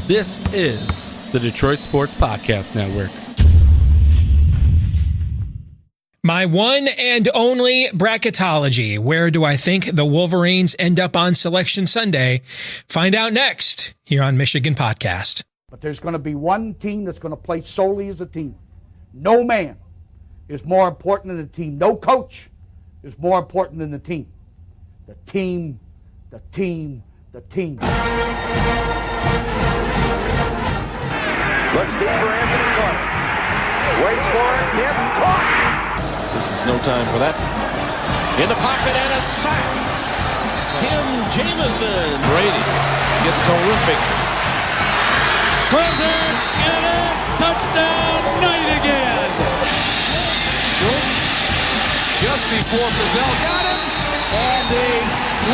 This is the Detroit Sports Podcast Network. My one and only bracketology. Where do I think the Wolverines end up on Selection Sunday? Find out next here on Michigan Podcast. But there's going to be one team that's going to play solely as a team. No man is more important than the team. No coach is more important than the team. The team, the team, the team. Looks deep for Anthony Clark. Waits for it. Tip. Caught. This is no time for that. In the pocket and a sack. Tim Jamison. Brady gets terrific. Throws it and a touchdown. Knight again. Schultz just before Brazil got him. And a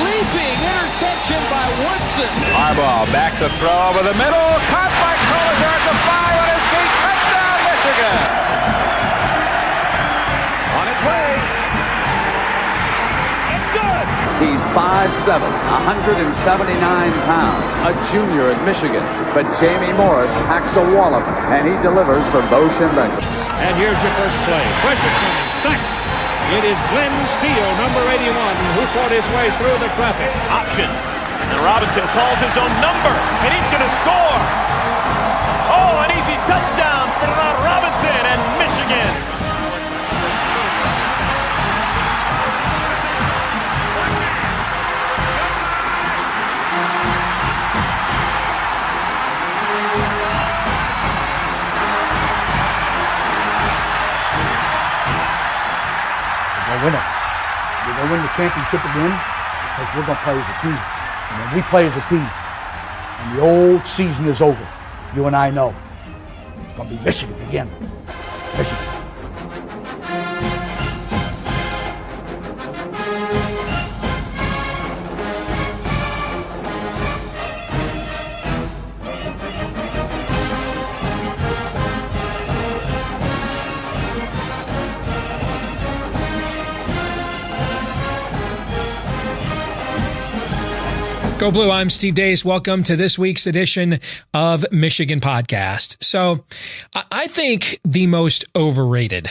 leaping interception by Woodson. Harbaugh back to throw over the middle. Caught by Collier at the 5 on his feet. Touchdown, Michigan. On its way. It's good. He's 5'7", 179 pounds, a junior at Michigan. But Jamie Morris hacks a wall of him, and he delivers for Bo Schembechler. And here's your first play. Pressure coming. Sack. It is Glenn Steele, number 81, who fought his way through the traffic. Option. And Robinson calls his own number, and he's going to score. Oh, an easy touchdown for Robinson and Michigan. Win it. We're going to win the championship again because we're going to play as a team. And when we play as a team and the old season is over, you and I know it's going to be Michigan again. Michigan. Go Blue, I'm Steve Dace. Welcome to this week's edition of Michigan Podcast. So I think the most overrated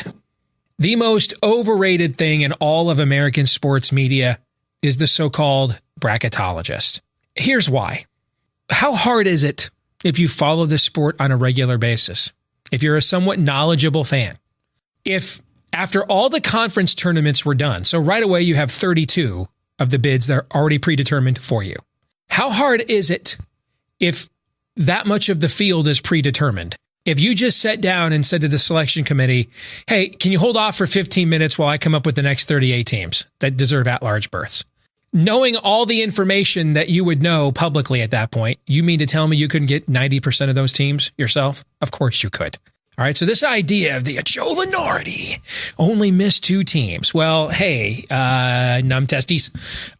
thing in all of American sports media is the so-called bracketologist. Here's why. How hard is it if you follow the sport on a regular basis? If you're a somewhat knowledgeable fan, if after all the conference tournaments were done, so right away you have 32 of the bids that are already predetermined for you. How hard is it if that much of the field is predetermined? If you just sat down and said to the selection committee, hey, can you hold off for 15 minutes while I come up with the next 38 teams that deserve at-large berths? Knowing all the information that you would know publicly at that point, you mean to tell me you couldn't get 90% of those teams yourself? Of course you could. All right, so this idea of the Joe Lenardi only missed 2 teams. Well, hey, numb testes.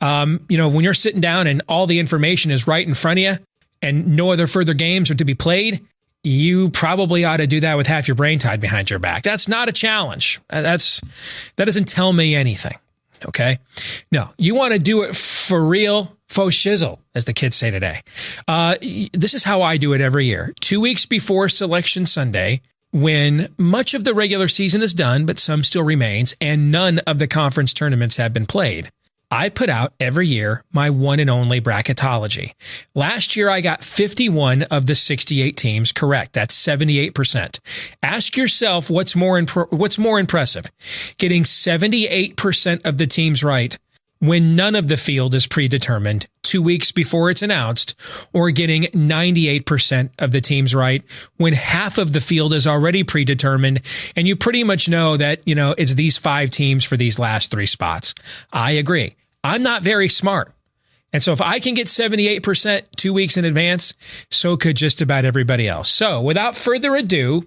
When you're sitting down and all the information is right in front of you and no other further games are to be played, you probably ought to do that with half your brain tied behind your back. That's not a challenge. That doesn't tell me anything, okay? No, you want to do it for real, faux shizzle, as the kids say today. This is how I do it every year. 2 weeks before Selection Sunday, when much of the regular season is done, but some still remains, and none of the conference tournaments have been played, I put out every year my one and only bracketology. Last year, I got 51 of the 68 teams correct. That's 78%. Ask yourself what's more impressive, getting 78% of the teams right when none of the field is predetermined 2 weeks before it's announced, or getting 98% of the teams right when half of the field is already predetermined and you pretty much know that, it's these 5 teams for these last 3 spots. I agree. I'm not very smart. And so if I can get 78% 2 weeks in advance, so could just about everybody else. So without further ado,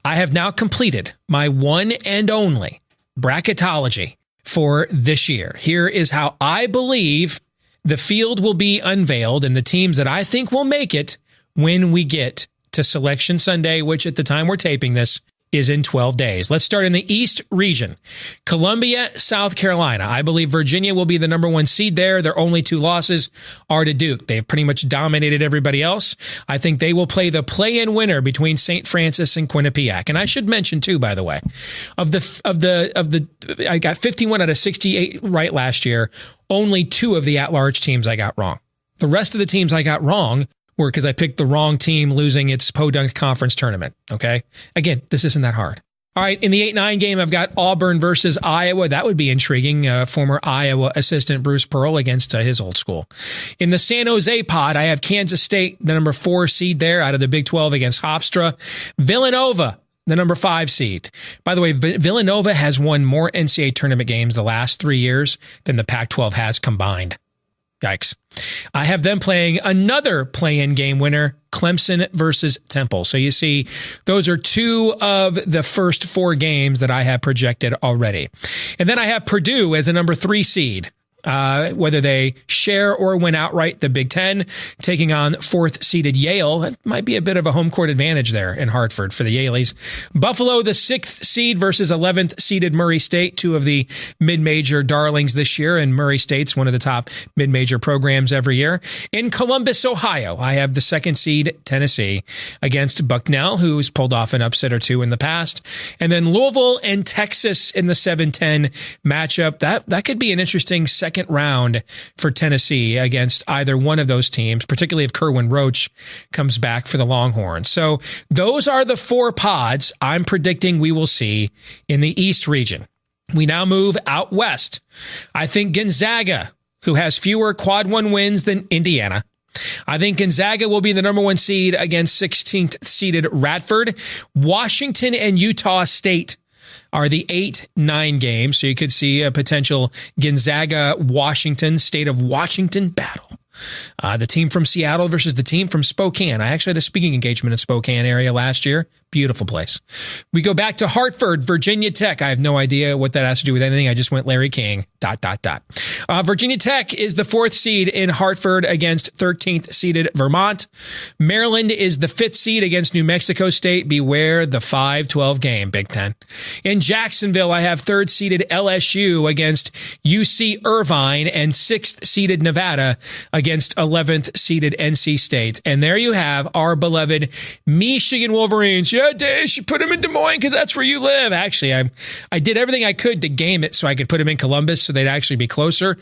I have now completed my one and only bracketology for this year. Here is how I believe the field will be unveiled and the teams that I think will make it when we get to Selection Sunday, which at the time we're taping this is in 12 days. Let's start in the East region. Columbia, South Carolina. I believe Virginia will be the number 1 seed there. Their only 2 losses are to Duke. They've pretty much dominated everybody else. I think they will play the play-in winner between St. Francis and Quinnipiac. And I should mention too, by the way, of the I got 51 out of 68 right last year. Only 2 of the at-large teams I got wrong. The rest of the teams I got wrong were because I picked the wrong team losing its Podunk Conference tournament. Okay? Again, this isn't that hard. All right, in the 8-9 game, I've got Auburn versus Iowa. That would be intriguing. Former Iowa assistant Bruce Pearl against his old school. In the San Jose pod, I have Kansas State, the number 4 seed there out of the Big 12 against Hofstra. Villanova, the number 5 seed. By the way, Villanova has won more NCAA tournament games the last 3 years than the Pac-12 has combined. Yikes. I have them playing another play-in game winner, Clemson versus Temple. So you see, those are 2 of the first 4 games that I have projected already. And then I have Purdue as a number 3 seed. Whether they share or win outright the Big Ten, taking on 4th-seeded Yale. That might be a bit of a home court advantage there in Hartford for the Yaleys. Buffalo, the 6th seed versus 11th-seeded Murray State, 2 of the mid-major darlings this year, and Murray State's one of the top mid-major programs every year. In Columbus, Ohio, I have the 2nd seed Tennessee against Bucknell, who's pulled off an upset or 2 in the past. And then Louisville and Texas in the 7-10 matchup. That could be an interesting second round for Tennessee against either one of those teams, particularly if Kerwin Roach comes back for the Longhorns. So those are the 4 pods I'm predicting we will see in the East region. We now move out west. I think Gonzaga, who has fewer quad 1 wins than Indiana. I think Gonzaga will be the number 1 seed against 16th seeded Radford. Washington and Utah State are the 8-9 games. So you could see a potential Gonzaga-Washington, State of Washington battle. The team from Seattle versus the team from Spokane. I actually had a speaking engagement in Spokane area last year. Beautiful place. We go back to Hartford, Virginia Tech. I have no idea what that has to do with anything. I just went Larry King, ... Virginia Tech is the 4th seed in Hartford against 13th seeded Vermont. Maryland is the 5th seed against New Mexico State. Beware the 5-12 game, Big Ten. In Jacksonville, I have 3rd seeded LSU against UC Irvine and 6th seeded Nevada against 11th seeded NC State. And there you have our beloved Michigan Wolverines. Yeah, Dave, you put them in Des Moines because that's where you live. Actually, I did everything I could to game it so I could put them in Columbus so they'd actually be closer.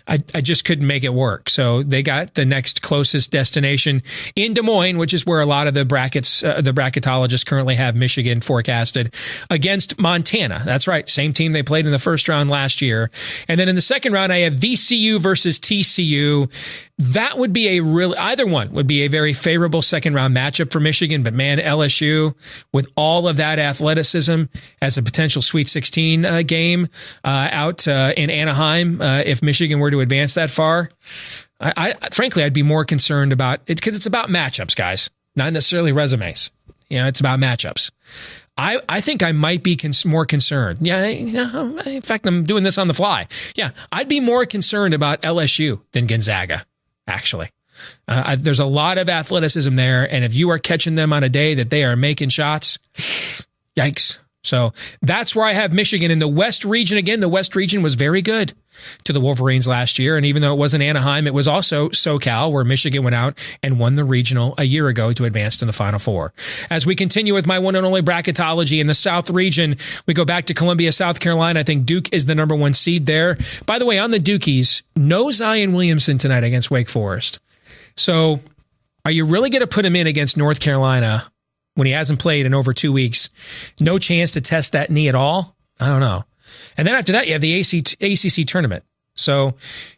I just couldn't make it work. So they got the next closest destination in Des Moines, which is where a lot of the bracketologists currently have Michigan forecasted, against Montana. That's right. Same team they played in the first round last year. And then in the second round, I have VCU versus TCU. That would be either one would be a very favorable second round matchup for Michigan. But man, LSU with all of that athleticism as a potential Sweet 16 game out in Anaheim, if Michigan were to advance that far, frankly, I'd be more concerned about it because it's about matchups, guys, not necessarily resumes. It's about matchups. I think I might be more concerned. Yeah, in fact, I'm doing this on the fly. Yeah, I'd be more concerned about LSU than Gonzaga, actually. There's a lot of athleticism there, and if you are catching them on a day that they are making shots, yikes. So that's where I have Michigan. In the West region, again, the West region was very good to the Wolverines last year. And even though it wasn't Anaheim, it was also SoCal, where Michigan went out and won the regional a year ago to advance to the Final Four. As we continue with my one and only bracketology in the South region, we go back to Columbia, South Carolina. I think Duke is the number 1 seed there. By the way, on the Dukies, no Zion Williamson tonight against Wake Forest. So are you really going to put him in against North Carolina when he hasn't played in over 2 weeks? No chance to test that knee at all? I don't know. And then after that, you have the ACC tournament. So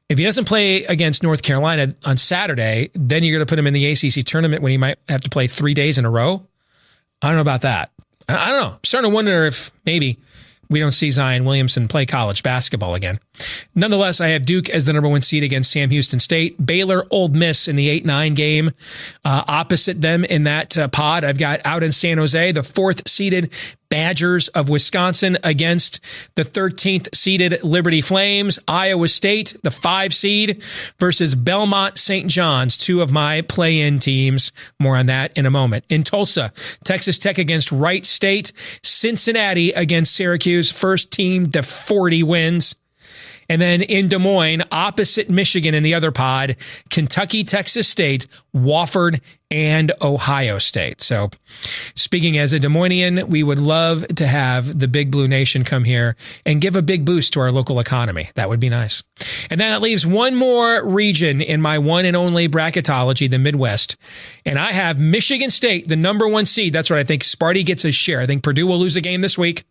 if he doesn't play against North Carolina on Saturday, then you're going to put him in the ACC tournament when he might have to play 3 days in a row. I don't know about that. I don't know. I'm starting to wonder if maybe we don't see Zion Williamson play college basketball again. Nonetheless, I have Duke as the number 1 seed against Sam Houston State. Baylor, Ole Miss in the 8-9 game. Opposite them in that pod, I've got out in San Jose, the 4th seeded Badgers of Wisconsin against the 13th seeded Liberty Flames. Iowa State, the 5 seed, versus Belmont St. John's, 2 of my play-in teams. More on that in a moment. In Tulsa, Texas Tech against Wright State. Cincinnati against Syracuse, first team to 40 wins. And then in Des Moines, opposite Michigan in the other pod, Kentucky, Texas State, Wofford, and Ohio State. So speaking as a Des Moinean, we would love to have the Big Blue Nation come here and give a big boost to our local economy. That would be nice. And then it leaves one more region in my one and only bracketology, the Midwest. And I have Michigan State, the number 1 seed. That's right. I think Sparty gets a share. I think Purdue will lose a game this week.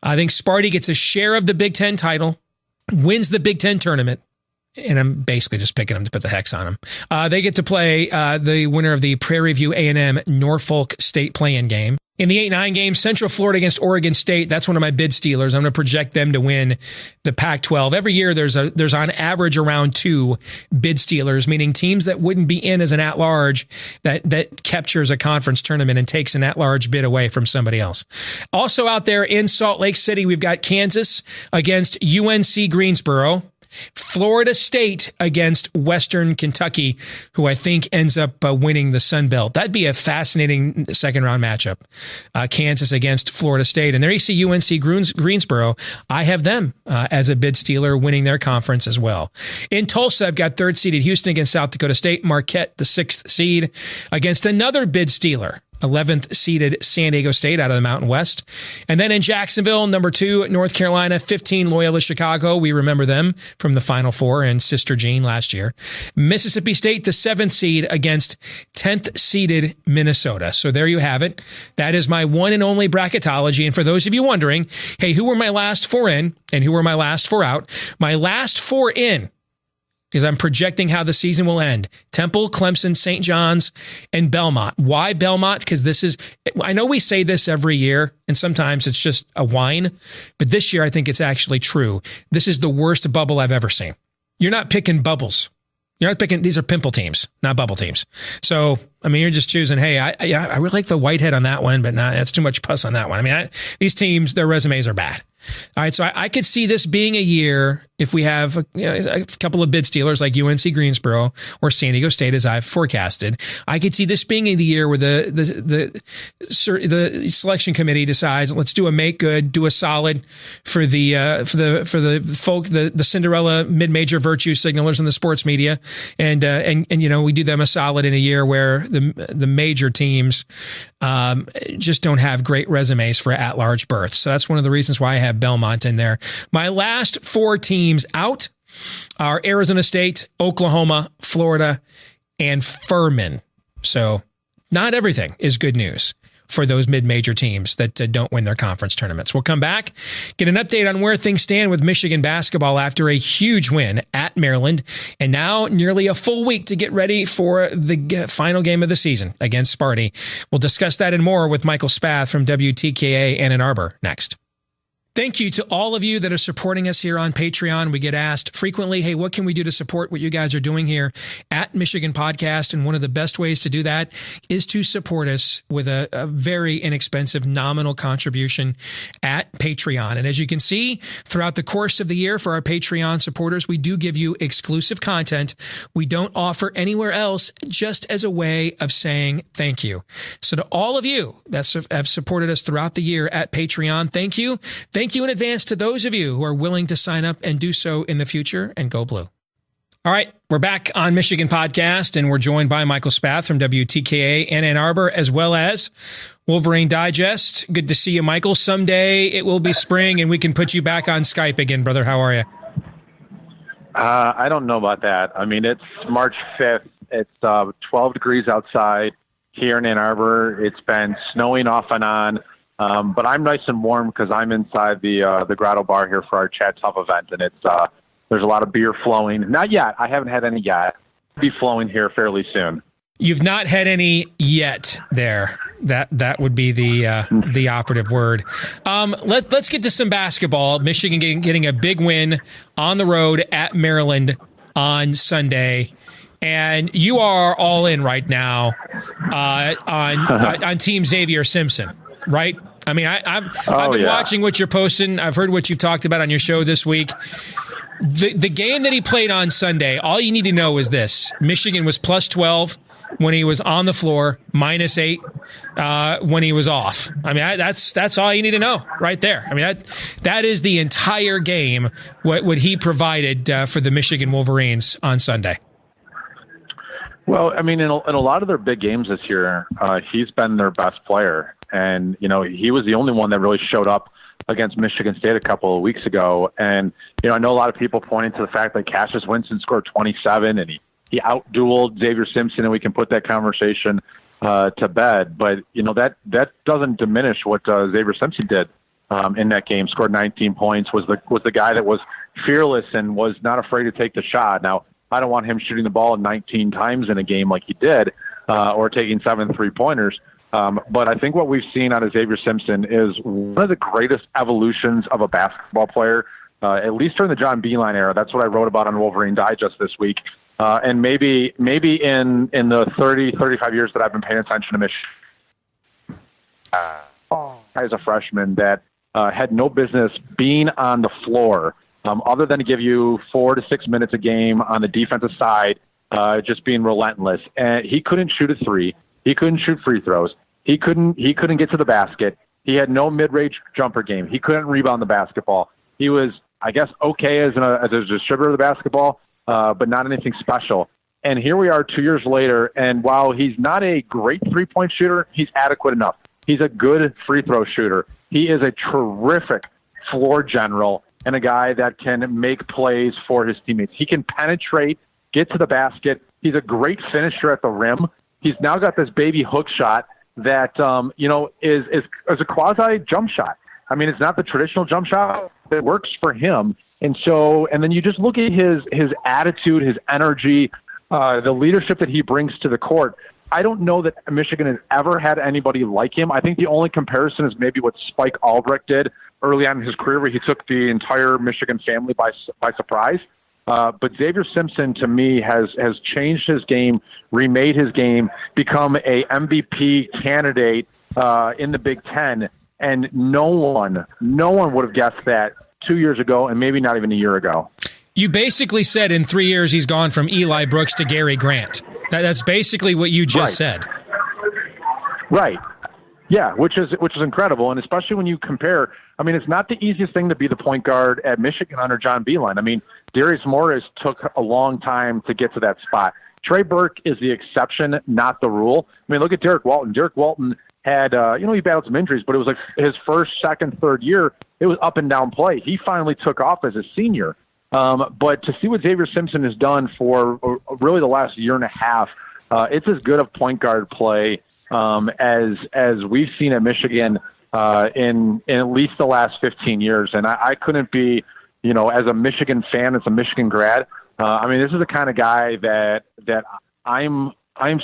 I think Sparty gets a share of the Big Ten title, wins the Big Ten tournament, and I'm basically just picking them to put the hex on them. They get to play the winner of the Prairie View A&M Norfolk State play-in game. In the 8-9 game, Central Florida against Oregon State, that's one of my bid stealers. I'm going to project them to win the Pac-12. Every year there's on average around 2 bid stealers, meaning teams that wouldn't be in as an at-large that captures a conference tournament and takes an at-large bid away from somebody else. Also out there in Salt Lake City, we've got Kansas against UNC Greensboro. Florida State against Western Kentucky, who I think ends up winning the Sun Belt. That'd be a fascinating second-round matchup. Kansas against Florida State. And there you see UNC Greensboro. I have them as a bid stealer winning their conference as well. In Tulsa, I've got 3rd-seeded Houston against South Dakota State. Marquette, the 6th seed, against another bid stealer, 11th seeded San Diego State out of the Mountain West. And then in Jacksonville, number 2, North Carolina, 15 Loyola Chicago. We remember them from the Final Four and Sister Jean last year. Mississippi State, the 7th seed against 10th seeded Minnesota. So there you have it. That is my one and only bracketology. And for those of you wondering, hey, who were my last 4 in and who were my last 4 out? My last 4 in, because I'm projecting how the season will end. Temple, Clemson, St. John's, and Belmont. Why Belmont? Because I know we say this every year, and sometimes it's just a whine, but this year I think it's actually true. This is the worst bubble I've ever seen. You're not picking bubbles. You're not picking, these are pimple teams, not bubble teams. So, I mean, you're just choosing, hey, I really like the Whitehead on that one, but that's too much pus on that one. I mean, these teams, their resumes are bad. All right, so I could see this being a year if we have a couple of bid stealers like UNC Greensboro or San Diego State, as I've forecasted. I could see this being the year where the selection committee decides, let's do a make good, do a solid for the folk, the Cinderella mid-major virtue signalers in the sports media, and we do them a solid in a year where the major teams just don't have great resumes for at-large berths. So that's one of the reasons why I have Belmont in there. My last 4 teams out are Arizona State, Oklahoma, Florida, and Furman. So not everything is good news for those mid-major teams that don't win their conference tournaments. We'll come back, get an update on where things stand with Michigan basketball after a huge win at Maryland, and now nearly a full week to get ready for the final game of the season against Sparty. We'll discuss that and more with Michael Spath from WTKA Ann Arbor next. Thank you to all of you that are supporting us here on Patreon. We get asked frequently, hey, what can we do to support what you guys are doing here at Michigan Podcast? And one of the best ways to do that is to support us with a very inexpensive nominal contribution at Patreon. And as you can see, throughout the course of the year for our Patreon supporters, we do give you exclusive content we don't offer anywhere else, just as a way of saying thank you. So to all of you that have supported us throughout the year at Patreon, thank you. Thank you in advance to those of you who are willing to sign up and do so in the future, and go blue. All right, we're back on Michigan Podcast, and we're joined by Michael Spath from WTKA and Ann Arbor, as well as Wolverine Digest. Good to see you, Michael. Someday it will be spring, and we can put you back on Skype again, brother. How are you? I don't know about that. I mean, it's March 5th. It's 12 degrees outside here in Ann Arbor. It's been snowing off and on. But I'm nice and warm because I'm inside the Grotto Bar here for our Chat Tough event, and it's there's a lot of beer flowing. Not yet. I haven't had any yet. It'll be flowing here fairly soon. You've not had any yet there. That would be the operative word. Let's get to some basketball. Michigan getting a big win on the road at Maryland on Sunday. And you are all in right now on Team Xavier Simpson. Right? I mean, I've been watching what you're posting. I've heard what you've talked about on your show this week. The game that he played on Sunday, all you need to know is this. Michigan was plus 12 when he was on the floor, minus 8 when he was off. I mean, that's all you need to know right there. I mean, that is the entire game, what he provided for the Michigan Wolverines on Sunday. Well, I mean, in a lot of their big games this year, he's been their best player. And, he was the only one that really showed up against Michigan State a couple of weeks ago. And, I know a lot of people pointing to the fact that Cassius Winston scored 27 and he out-dueled Xavier Simpson, and we can put that conversation to bed. But, that doesn't diminish what Xavier Simpson did in that game, scored 19 points, was the guy that was fearless and was not afraid to take the shot. Now, I don't want him shooting the ball 19 times in a game like he did or taking 7 3-pointers. But I think what we've seen out of Xavier Simpson is one of the greatest evolutions of a basketball player, at least during the John Beilein era. That's what I wrote about on Wolverine Digest this week. And maybe in the 35 years that I've been paying attention to Michigan, as a freshman that had no business being on the floor, other than to give you 4 to 6 minutes a game on the defensive side, just being relentless. And he couldn't shoot a three. He couldn't shoot free throws. He couldn't get to the basket. He had no mid-range jumper game. He couldn't rebound the basketball. He was, I guess, okay as a distributor of the basketball, but not anything special. And here we are 2 years later, and while he's not a great three-point shooter, he's adequate enough. He's a good free throw shooter. He is a terrific floor general and a guy that can make plays for his teammates. He can penetrate, get to the basket. He's a great finisher at the rim. He's now got this baby hook shot that, is a quasi jump shot. I mean, it's not the traditional jump shot that works for him. And then you just look at his attitude, his energy, the leadership that he brings to the court. I don't know that Michigan has ever had anybody like him. I think the only comparison is maybe what Spike Albrecht did early on in his career, where he took the entire Michigan family by surprise. But Xavier Simpson, to me, has changed his game, remade his game, become a MVP candidate in the Big Ten, and no one would have guessed that 2 years ago, and maybe not even a year ago. You basically said in 3 years he's gone from Eli Brooks to Gary Grant. That's basically what you just said. Right. Yeah, which is incredible, and especially when you compare. I mean, it's not the easiest thing to be the point guard at Michigan under John Beilein. I mean, Darius Morris took a long time to get to that spot. Trey Burke is the exception, not the rule. I mean, look at Derek Walton. Derek Walton had, he battled some injuries, but it was like his first, second, third year, it was up and down play. He finally took off as a senior. But to see what Xavier Simpson has done for really the last year and a half, it's as good of point guard play as we've seen at Michigan in at least the last 15 years. And I couldn't be, as a Michigan fan, as a Michigan grad, I mean, this is the kind of guy that I'm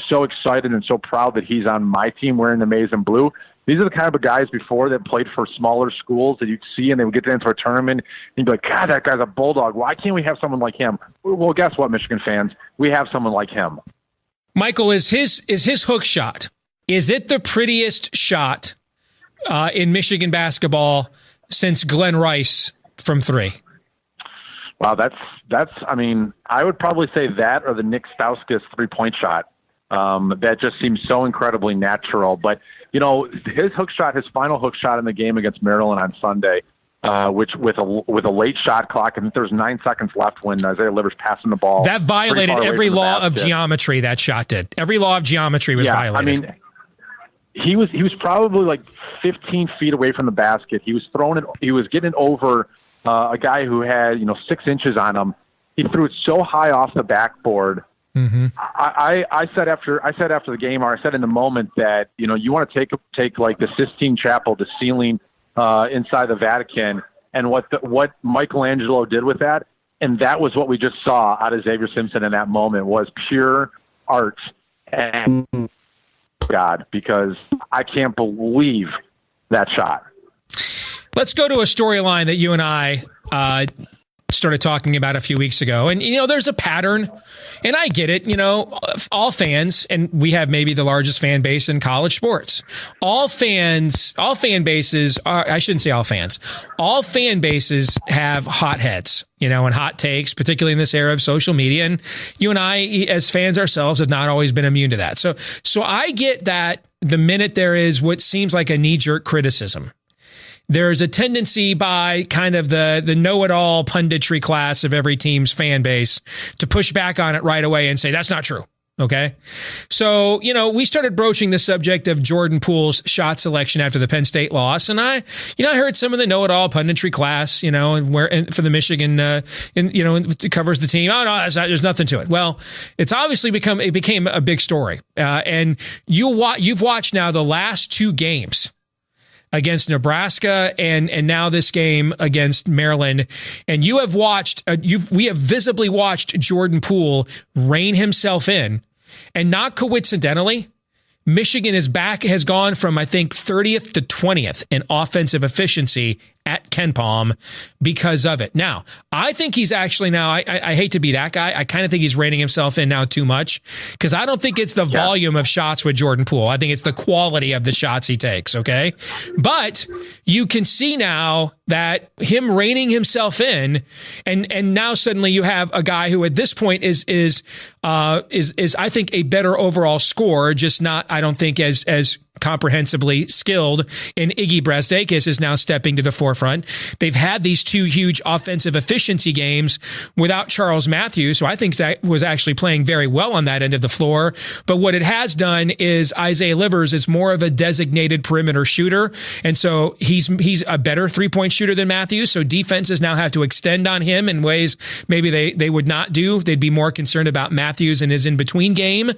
so excited and so proud that he's on my team wearing the maize and blue. These are the kind of guys before that played for smaller schools that you'd see and they would get into a tournament and you'd be like, God, that guy's a bulldog. Why can't we have someone like him? Well, guess what, Michigan fans? We have someone like him. Michael, is his hook shot, is it the prettiest shot in Michigan basketball since Glenn Rice from three? Wow, that's. I mean, I would probably say that or the Nick Stauskas 3-point shot. That just seems so incredibly natural. But his hook shot, his final hook shot in the game against Maryland on Sunday, which with a late shot clock, and there was 9 seconds left when Isaiah Livers passing the ball. That violated every law of geometry. That shot did. Every law of geometry was violated. I mean, he was probably like 15 feet away from the basket. He was throwing it. He was getting it over a guy who had 6 inches on him. He threw it so high off the backboard. Mm-hmm. I said after the game, or I said in the moment that you want to take like the Sistine Chapel, the ceiling inside the Vatican, and what Michelangelo did with that, and that was what we just saw out of Xavier Simpson in that moment was pure art. And God, because I can't believe that shot. Let's go to a storyline that you and I started talking about a few weeks ago. And, there's a pattern, and I get it. All fans, and we have maybe the largest fan base in college sports. All fan bases are, I shouldn't say all fans, all fan bases have hotheads, and hot takes, particularly in this era of social media. And you and I, as fans ourselves, have not always been immune to that. So I get that the minute there is what seems like a knee-jerk criticism, there's a tendency by kind of the know-it-all punditry class of every team's fan base to push back on it right away and say, that's not true. Okay. So, we started broaching the subject of Jordan Poole's shot selection after the Penn State loss. And I heard some of the know-it-all punditry class, and for the Michigan, covers the team. Oh, no, there's nothing to it. Well, it's obviously became a big story. And you've watched now the last two games against Nebraska and now this game against Maryland. And you have watched, we have visibly watched Jordan Poole rein himself in. And not coincidentally, Michigan has gone from, I think, 30th to 20th in offensive efficiency at KenPom because of it. Now, I think he's actually now, I hate to be that guy. I kind of think he's reining himself in now too much because I don't think it's the volume of shots with Jordan Poole. I think it's the quality of the shots he takes, okay? But you can see now that him reining himself in, and now suddenly you have a guy who at this point is I think a better overall scorer, just not, I don't think as comprehensively skilled, and Iggy Brasdeikis is now stepping to the forefront. They've had these two huge offensive efficiency games without Charles Matthews, so I think that was actually playing very well on that end of the floor. But what it has done is Isaiah Livers is more of a designated perimeter shooter, and so he's a better three-point shooter than Matthews, so defenses now have to extend on him in ways maybe they would not do. They'd be more concerned about Matthews and his in-between game.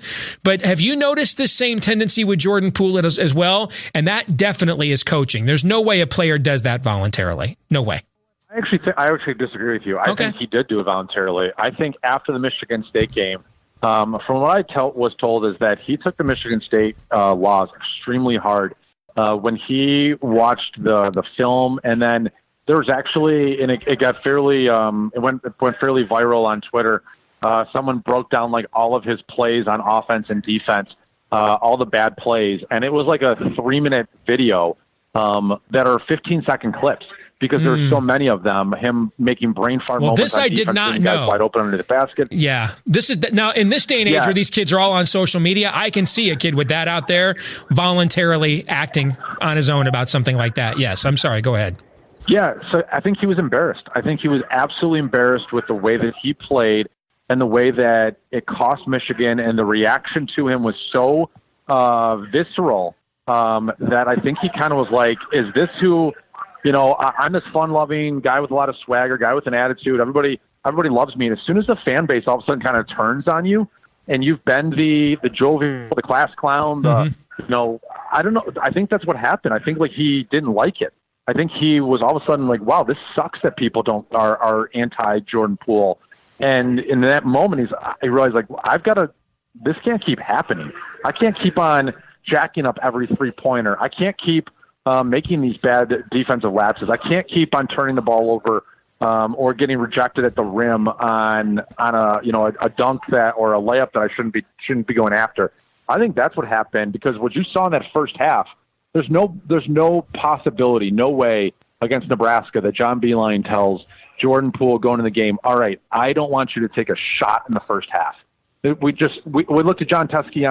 But have you noticed this same tendency with Jordan Poole as well? And that definitely is coaching. There's no way a player does that voluntarily. No way. I actually disagree with you. I think he did do it voluntarily. I think after the Michigan State game, from what I was told, is that he took the Michigan State loss extremely hard when he watched the film, and then there was actually, and it got fairly, it went fairly viral on Twitter. Someone broke down like all of his plays on offense and defense. All the bad plays, and it was like a 3-minute video that are 15-second clips because there's so many of them. Him making brain fart moments. This I did not know. Wide open under the basket. Yeah, this is now in this day and age where these kids are all on social media. I can see a kid with that out there voluntarily acting on his own about something like that. Yes, I'm sorry. Go ahead. Yeah, so I think he was embarrassed. I think he was absolutely embarrassed with the way that he played and the way that it cost Michigan, and the reaction to him was so visceral that I think he kind of was like, is this who, I'm this fun-loving guy with a lot of swagger, guy with an attitude. Everybody loves me. And as soon as the fan base all of a sudden kind of turns on you and you've been the jovial, the class clown, I don't know. I think that's what happened. I think like he didn't like it. I think he was all of a sudden like, wow, this sucks that people are anti-Jordan Poole. And in that moment, he realized, like, this can't keep happening. I can't keep on jacking up every three-pointer. I can't keep making these bad defensive lapses. I can't keep on turning the ball over or getting rejected at the rim on a dunk or a layup that I shouldn't be going after. I think that's what happened, because what you saw in that first half, there's no possibility, no way against Nebraska that John Beilein tells Jordan Poole going in the game, all right, I don't want you to take a shot in the first half. We looked at John Teske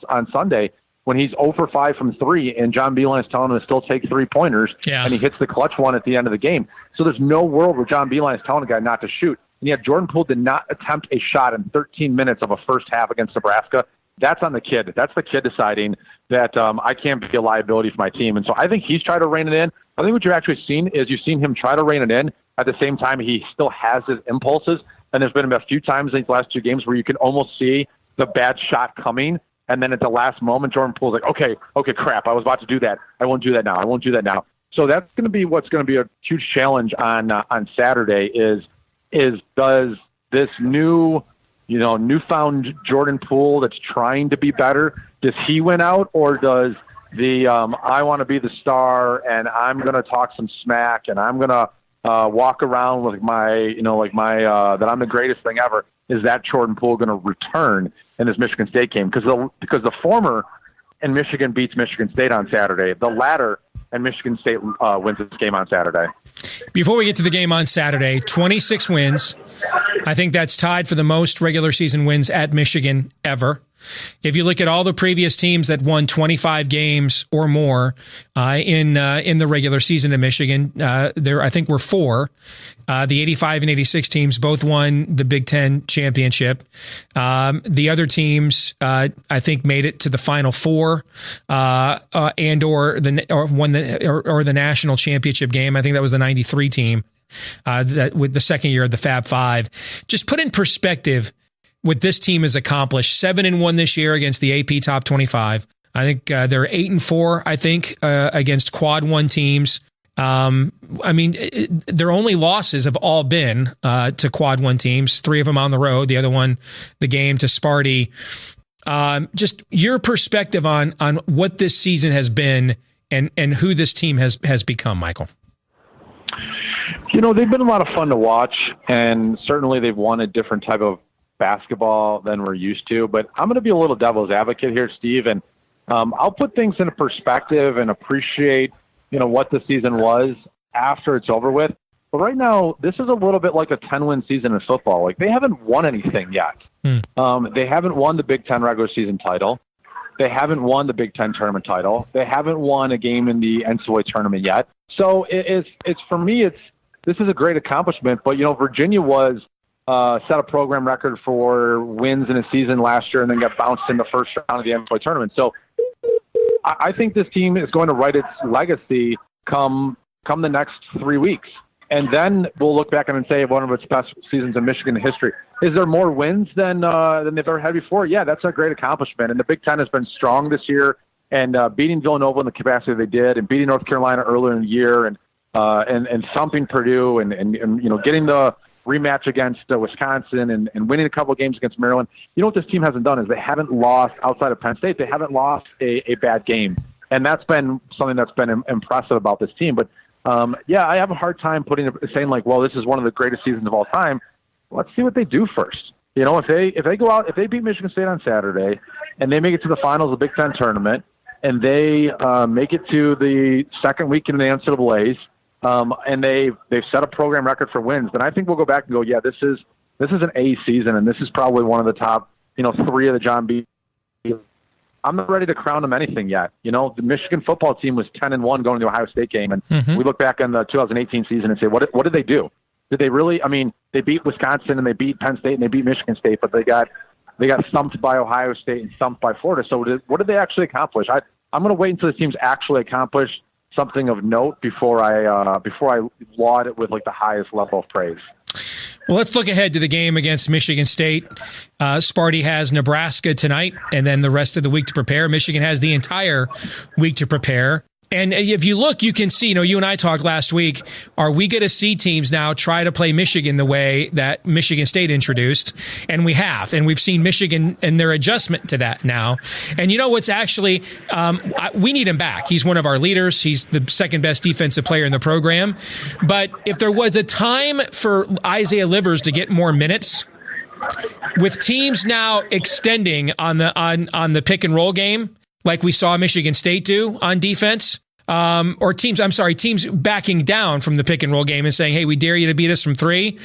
on Sunday when he's 0 for 5 from 3, and John Beilein is telling him to still take 3-pointers, and he hits the clutch one at the end of the game. So there's no world where John Beilein is telling a guy not to shoot. And yet Jordan Poole did not attempt a shot in 13 minutes of a first half against Nebraska. That's on the kid. That's the kid deciding that I can't be a liability for my team. And so I think he's tried to rein it in. I think what you've actually seen is you've seen him try to rein it in. At the same time, he still has his impulses. And there's been a few times in these last two games where you can almost see the bad shot coming. And then at the last moment, Jordan Poole's like, okay, crap, I was about to do that. I won't do that now. So that's going to be what's going to be a huge challenge on Saturday is does this newfound Jordan Poole that's trying to be better, does he win out, or does the I want to be the star and I'm going to talk some smack and I'm going to walk around with that I'm the greatest thing ever, is that Jordan Poole going to return in this Michigan State game? Because the former and Michigan beats Michigan State on Saturday. The latter and Michigan State wins this game on Saturday. Before we get to the game on Saturday, 26 wins. I think that's tied for the most regular season wins at Michigan ever. If you look at all the previous teams that won 25 games or more in the regular season in Michigan, there I think were four. The 85 and 86 teams both won the Big Ten championship. The other teams, I think, made it to the Final Four and or the national championship game. I think that was the 93 team with the second year of the Fab Five. Just put in perspective what this team has accomplished. 7-1 this year against the AP Top 25. I think they're 8-4. I think against Quad 1 teams. I mean, their only losses have all been to Quad 1 teams. 3 of them on the road. The other one, the game to Sparty. Just your perspective on what this season has been and who this team has become, Michael. You know, they've been a lot of fun to watch, and certainly they've won a different type of basketball than we're used to. But I'm going to be a little devil's advocate here, Steve, and I'll put things into perspective and appreciate, what the season was after it's over with. But right now, this is a little bit like a 10-win season in football. Like, they haven't won anything yet. They haven't won the Big Ten regular season title. They haven't won the Big Ten tournament title. They haven't won a game in the NCAA tournament yet. So it's for me, this is a great accomplishment. But, Virginia was set a program record for wins in a season last year and then got bounced in the first round of the NCAA tournament. So I think this team is going to write its legacy come the next 3 weeks. And then we'll look back and say one of its best seasons in Michigan history. Is there more wins than they've ever had before? Yeah, that's a great accomplishment. And the Big Ten has been strong this year, and beating Villanova in the capacity they did, and beating North Carolina earlier in the year, and thumping Purdue, and getting the rematch against Wisconsin and winning a couple of games against Maryland. You know what this team hasn't done is they haven't lost outside of Penn State. They haven't lost a bad game. And that's been something that's been impressive about this team. But, I have a hard time saying like, well, this is one of the greatest seasons of all time. Let's see what they do first. If they go out, if they beat Michigan State on Saturday and they make it to the finals of the Big Ten tournament and they make it to the second week in the NCAAs, and they've set a program record for wins, then I think we'll go back and go, yeah, this is an A season, and this is probably one of the top, 3 of the John B. I'm not ready to crown them anything yet. The Michigan football team was 10-1 going to the Ohio State game, and we look back on the 2018 season and say, what did they do? Did they really? I mean, they beat Wisconsin and they beat Penn State and they beat Michigan State, but they got thumped by Ohio State and thumped by Florida. So what did they actually accomplish? I'm going to wait until the teams actually accomplish something of note before I laud it with like the highest level of praise. Well, let's look ahead to the game against Michigan State. Sparty has Nebraska tonight, and then the rest of the week to prepare. Michigan has the entire week to prepare. And if you look, you can see, you and I talked last week, are we going to see teams now try to play Michigan the way that Michigan State introduced? And we have. And we've seen Michigan and their adjustment to that now. And what's actually, we need him back. He's one of our leaders. He's the second best defensive player in the program. But if there was a time for Isaiah Livers to get more minutes, with teams now extending on the pick and roll game, like we saw Michigan State do on defense, or teams backing down from the pick and roll game and saying, hey, we dare you to beat us from 3.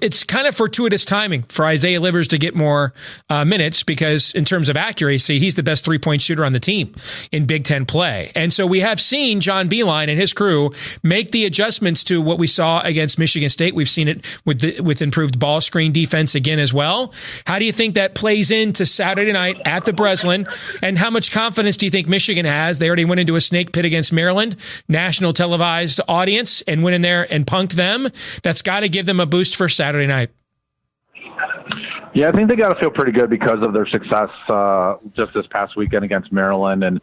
It's kind of fortuitous timing for Isaiah Livers to get more minutes because in terms of accuracy, he's the best 3-point shooter on the team in Big Ten play. And so we have seen John Beilein and his crew make the adjustments to what we saw against Michigan State. We've seen it with improved ball screen defense again as well. How do you think that plays into Saturday night at the Breslin? And how much confidence do you think Michigan has? They already went into a snake pit against Maryland, national televised audience, and went in there and punked them. That's got to give them a boost for Saturday night. Yeah, I think they got to feel pretty good because of their success just this past weekend against Maryland. And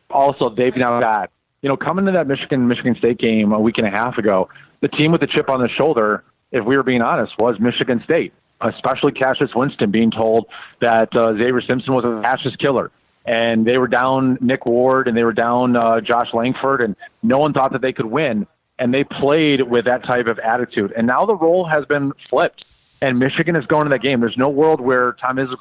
also they've now got, coming to that Michigan State game a week and a half ago, the team with the chip on the shoulder, if we were being honest, was Michigan State, especially Cassius Winston being told that Xavier Simpson was a Cassius killer. And they were down Nick Ward and they were down Josh Langford, and no one thought that they could win. and they played with that type of attitude. And now the role has been flipped, and Michigan is going to that game. There's no world where Tom Izzo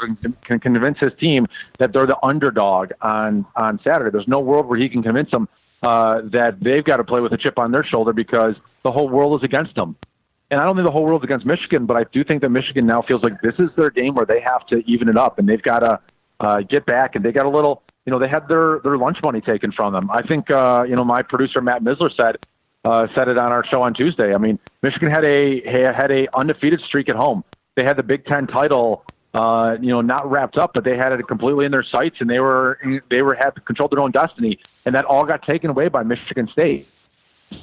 can convince his team that they're the underdog on Saturday. There's no world where he can convince them that they've got to play with a chip on their shoulder because the whole world is against them. And I don't think the whole world's against Michigan, but I do think that Michigan now feels like this is their game where they have to even it up, and they've got to get back. And they got a little, they had their lunch money taken from them. I think, my producer Matt Misler said it on our show on Tuesday. I mean, Michigan had a undefeated streak at home. They had the Big Ten title, not wrapped up, but they had it completely in their sights, and they had controlled their own destiny, and that all got taken away by Michigan State.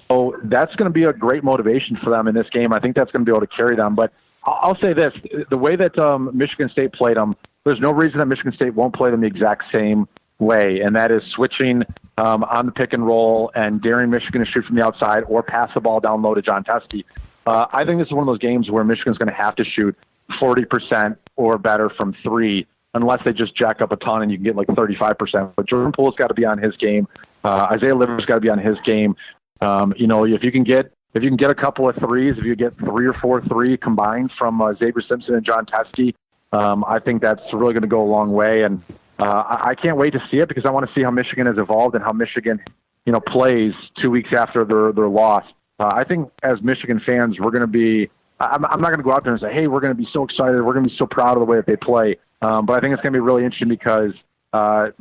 So that's going to be a great motivation for them in this game. I think that's going to be able to carry them. But I'll say this, the way that Michigan State played them, there's no reason that Michigan State won't play them the exact same way, and that is switching on the pick and roll and daring Michigan to shoot from the outside or pass the ball down low to John Teskey. I think this is one of those games where Michigan's going to have to shoot 40% or better from three unless they just jack up a ton and you can get like 35%. But Jordan Poole's got to be on his game. Isaiah Liver's got to be on his game. If you can get a couple of threes, if you get 3 or 4 3 combined from Xavier Simpson and John Teskey, I think that's really going to go a long way. And I can't wait to see it because I want to see how Michigan has evolved and how Michigan, plays 2 weeks after their loss. I think as Michigan fans, we're going to be. I'm not going to go out there and say, "Hey, we're going to be so excited. We're going to be so proud of the way that they play." But I think it's going to be really interesting because I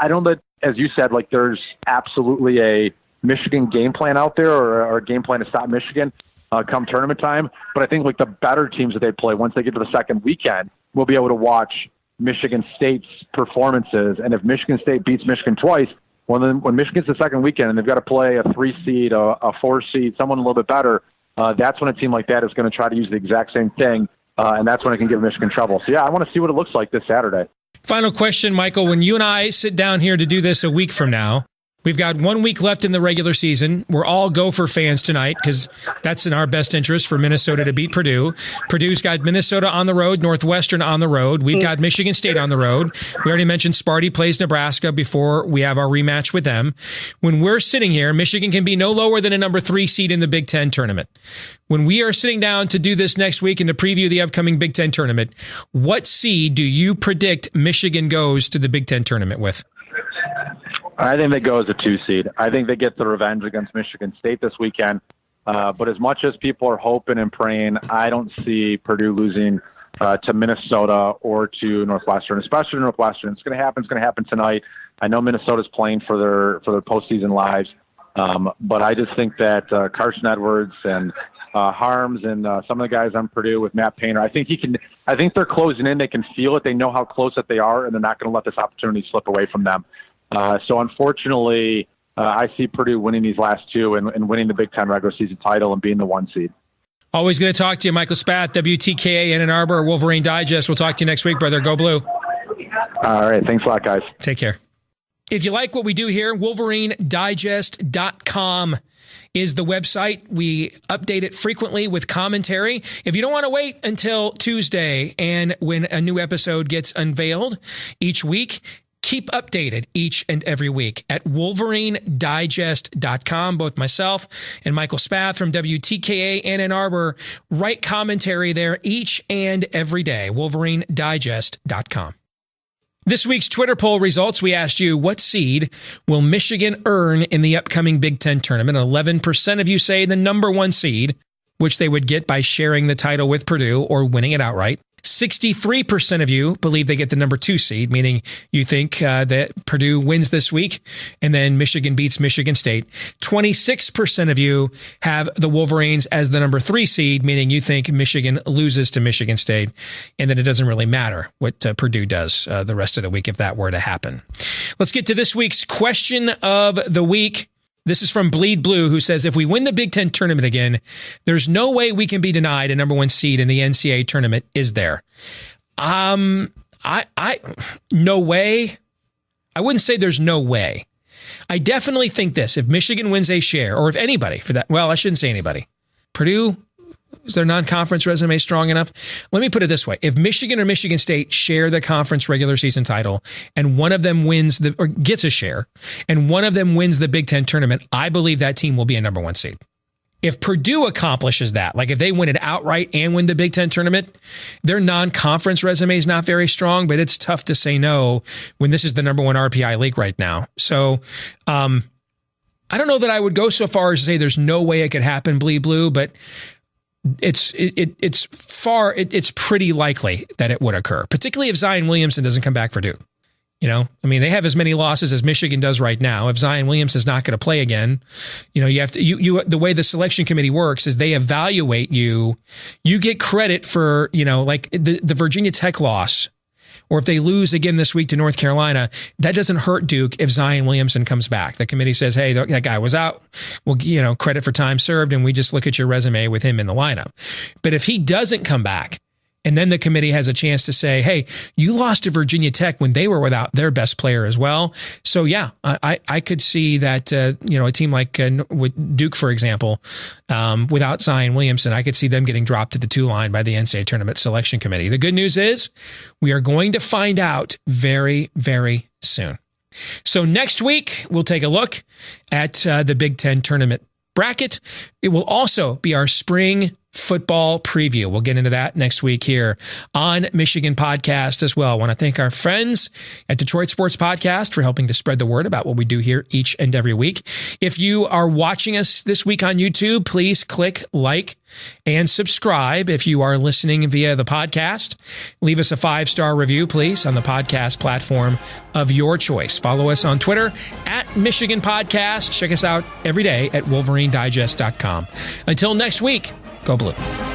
don't let, as you said, like there's absolutely a Michigan game plan out there or a game plan to stop Michigan come tournament time. But I think like the better teams that they play, once they get to the second weekend, we'll be able to watch Michigan State's performances. And if Michigan State beats Michigan twice, well, then when Michigan's the second weekend and they've got to play a 3 seed, a 4 seed, someone a little bit better, that's when a team like that is going to try to use the exact same thing. And that's when it can give Michigan trouble. So, yeah, I want to see what it looks like this Saturday. Final question, Michael. When you and I sit down here to do this a week from now, we've got 1 week left in the regular season. We're all Gopher fans tonight because that's in our best interest for Minnesota to beat Purdue. Purdue's got Minnesota on the road, Northwestern on the road. We've got Michigan State on the road. We already mentioned Sparty plays Nebraska before we have our rematch with them. When we're sitting here, Michigan can be no lower than a number 3 seed in the Big Ten tournament. When we are sitting down to do this next week and to preview the upcoming Big Ten tournament, what seed do you predict Michigan goes to the Big Ten tournament with? I think they go as a 2 seed. I think they get the revenge against Michigan State this weekend. But as much as people are hoping and praying, I don't see Purdue losing to Minnesota or to Northwestern, especially Northwestern. It's going to happen. It's going to happen tonight. I know Minnesota's playing for their postseason lives. But I just think that Carson Edwards and Harms and some of the guys on Purdue with Matt Painter, I think they're closing in. They can feel it. They know how close that they are, and they're not going to let this opportunity slip away from them. So unfortunately, I see Purdue winning these last two and winning the Big Ten regular season title and being the 1 seed. Always good to talk to you, Michael Spath, WTKA Ann Arbor, Wolverine Digest. We'll talk to you next week, brother. Go Blue. All right. Thanks a lot, guys. Take care. If you like what we do here, WolverineDigest.com is the website. We update it frequently with commentary. If you don't want to wait until Tuesday and when a new episode gets unveiled each week, keep updated each and every week at WolverineDigest.com. Both myself and Michael Spath from WTKA and Ann Arbor write commentary there each and every day. WolverineDigest.com. This week's Twitter poll results, we asked you, what seed will Michigan earn in the upcoming Big Ten tournament? 11% of you say the number 1 seed, which they would get by sharing the title with Purdue or winning it outright. 63% of you believe they get the number 2 seed, meaning you think that Purdue wins this week and then Michigan beats Michigan State. 26% of you have the Wolverines as the number 3 seed, meaning you think Michigan loses to Michigan State and that it doesn't really matter what Purdue does the rest of the week if that were to happen. Let's get to this week's question of the week. This is from Bleed Blue, who says, if we win the Big Ten tournament again, there's no way we can be denied a number 1 seed in the NCAA tournament, is there? No way. I wouldn't say there's no way. I definitely think this. If Michigan wins a share, or if anybody for that, well, I shouldn't say anybody. Purdue Is their non-conference resume strong enough? Let me put it this way. If Michigan or Michigan State share the conference regular season title and one of them wins or gets a share and one of them wins the Big Ten tournament, I believe that team will be a number 1 seed. If Purdue accomplishes that, like if they win it outright and win the Big Ten tournament, their non-conference resume is not very strong, but it's tough to say no when this is the number 1 RPI league right now. So, I don't know that I would go so far as to say there's no way it could happen, Bleed Blue, but it's pretty likely that it would occur, particularly if Zion Williamson doesn't come back for Duke. You know, I mean, they have as many losses as Michigan does right now. If Zion Williamson is not going to play again, you know, you have to, the way the selection committee works is they evaluate you get credit for, you know, like the Virginia Tech loss, or if they lose again this week to North Carolina, that doesn't hurt Duke if Zion Williamson comes back. The committee says, hey, that guy was out. Well, you know, credit for time served, and we just look at your resume with him in the lineup. But if he doesn't come back, and then the committee has a chance to say, hey, you lost to Virginia Tech when they were without their best player as well. So, yeah, I could see that, you know, a team like with Duke, for example, without Zion Williamson, I could see them getting dropped to the 2 line by the NCAA Tournament Selection Committee. The good news is we are going to find out very, very soon. So next week, we'll take a look at the Big Ten Tournament bracket. It will also be our spring football preview. We'll get into that next week here on Michigan Podcast as well. I want to thank our friends at Detroit Sports Podcast for helping to spread the word about what we do here each and every week. If you are watching us this week on YouTube, please click like and subscribe. If you are listening via the podcast, leave us a 5-star review, please, on the podcast platform of your choice. Follow us on Twitter at Michigan Podcast. Check us out every day at WolverineDigest.com. Until next week, go Blue.